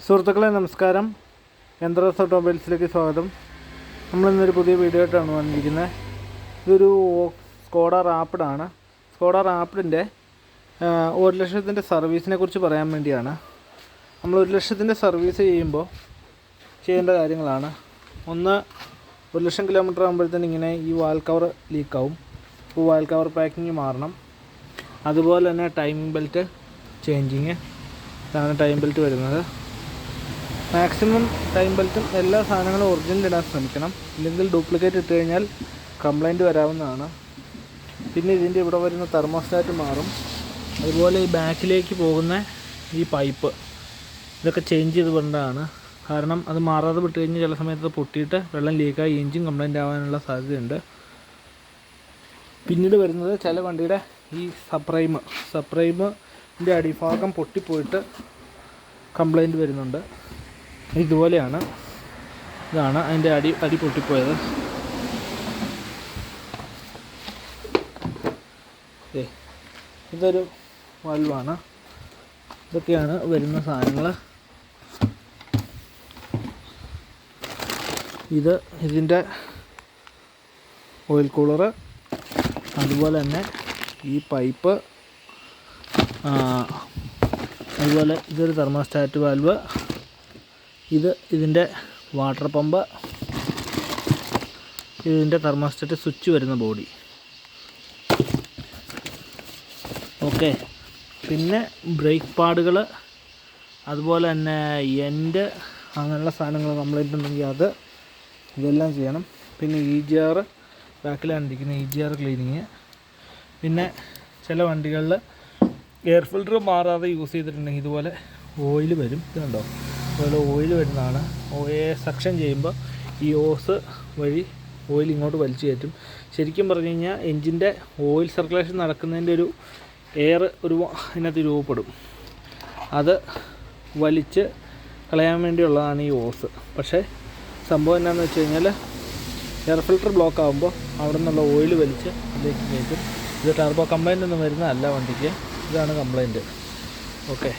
സുഹൃത്തുക്കളെ നമസ്കാരം. യന്ത്രസ് ഓട്ടോമൊബൈൽസിലേക്ക് സ്വാഗതം. നമ്മളിന്നൊരു പുതിയ വീഡിയോ ആയിട്ടാണ് വന്നിരിക്കുന്നത്. ഇതൊരു സ്കോഡ റാപ്പിഡാണ്. സ്കോഡ റാപ്പിഡിൻ്റെ 1,00,000 സർവീസിനെ കുറിച്ച് പറയാൻ വേണ്ടിയാണ്. നമ്മൾ 1,00,000 സർവീസ് ചെയ്യുമ്പോൾ ചെയ്യേണ്ട കാര്യങ്ങളാണ്. ഒന്ന്, 1,00,000 കിലോമീറ്റർ ആകുമ്പോഴത്തേന് ഇങ്ങനെ ഈ വാൽ കവർ ലീക്കാവും. അപ്പോൾ വാൽ കവർ പാക്കിങ് മാറണം. അതുപോലെ തന്നെ ടൈമിംഗ് ബെൽറ്റ് ചേഞ്ചിങ്, ഇതാണ് ടൈം ബെൽറ്റ് വരുന്നത്. മാക്സിമം ടൈം ബെൽറ്റും എല്ലാ സാധനങ്ങളും ഒറിജിനൽ ഇടാൻ ശ്രമിക്കണം. ഇല്ലെങ്കിൽ ഡ്യൂപ്ലിക്കേറ്റ് ഇട്ട് കഴിഞ്ഞാൽ കംപ്ലൈൻറ്റ് വരാവുന്നതാണ്. പിന്നെ ഇതിൻ്റെ ഇവിടെ വരുന്ന തെർമോസ്റ്റാറ്റ് മാറും. അതുപോലെ ഈ ബാക്കിലേക്ക് പോകുന്ന ഈ പൈപ്പ് ഇതൊക്കെ ചേഞ്ച് ചെയ്ത് വിടേണ്ടതാണ്. കാരണം അത് മാറാതെ വിട്ട് കഴിഞ്ഞാൽ ചില സമയത്ത് പൊട്ടിയിട്ട് വെള്ളം ലീക്കായി എൻജിൻ കംപ്ലൈൻ്റ് ആവാനുള്ള സാധ്യതയുണ്ട്. പിന്നീട് വരുന്നത് ചില വണ്ടിയുടെ ഈ സപ്രൈമിൻ്റെ അടിഭാഗം പൊട്ടിപ്പോയിട്ട് കംപ്ലൈൻറ്റ് വരുന്നുണ്ട്. ഇതുപോലെയാണ്, ഇതാണ് അതിൻ്റെ അടി പൊട്ടിപ്പോയത്. ഇതൊരു വാൽവാണ്. ഇതൊക്കെയാണ് വരുന്ന സാധനങ്ങൾ. ഇതിൻ്റെ ഓയിൽ കൂളറ്, അതുപോലെ തന്നെ ഈ പൈപ്പ്, അതുപോലെ ഇതൊരു തെർമോസ്റ്റാറ്റ് വാൽവ്, ഇതിൻ്റെ വാട്ടർ പമ്പ്, ഇതിൻ്റെ തെർമോസ്റ്റാറ്റ് സ്വിച്ച് വരുന്ന ബോഡി. ഓക്കെ. പിന്നെ ബ്രേക്ക് പാഡുകൾ, അതുപോലെ തന്നെ എൻഡ്, അങ്ങനെയുള്ള സാധനങ്ങൾ കംപ്ലൈൻറ്റ് ഉണ്ടെങ്കിൽ ഇതെല്ലാം ചെയ്യണം. പിന്നെ EGR, ബാക്കിലാണ് ഇരിക്കുന്ന EGR ക്ലീനിങ്. പിന്നെ ചില വണ്ടികളിൽ എയർ ഫിൽറ്റർ മാറാതെ യൂസ് ചെയ്തിട്ടുണ്ടെങ്കിൽ ഇതുപോലെ ഓയിൽ വരും. ഇതുണ്ടോ, അതുപോലെ ഓയിൽ വരുന്നതാണ്. സക്ഷൻ ചെയ്യുമ്പോൾ ഈ ഓസ് വഴി ഓയിൽ ഇങ്ങോട്ട് വലിച്ചു കയറ്റും. ശരിക്കും പറഞ്ഞു കഴിഞ്ഞാൽ എൻജിൻ്റെ ഓയിൽ സർക്കുലേഷൻ നടക്കുന്നതിൻ്റെ ഒരു എയർ ഇതിനകത്ത് രൂപപ്പെടും. അത് വലിച്ച് കളയാൻ വേണ്ടിയുള്ളതാണ് ഈ ഓസ്. പക്ഷേ സംഭവം എന്താണെന്ന് വെച്ച് കഴിഞ്ഞാൽ എയർ ഫിൽറ്റർ ബ്ലോക്ക് ആകുമ്പോൾ അവിടെ നിന്നുള്ള ഓയിൽ വലിച്ച് അതിലേക്ക് കയറ്റും. ഇത് ടർബോ കംപ്ലൈൻ്റ് ഒന്നും വരുന്നതല്ല വണ്ടിക്ക്. ഇതാണ് കംപ്ലൈൻറ്റ്. ഓക്കെ.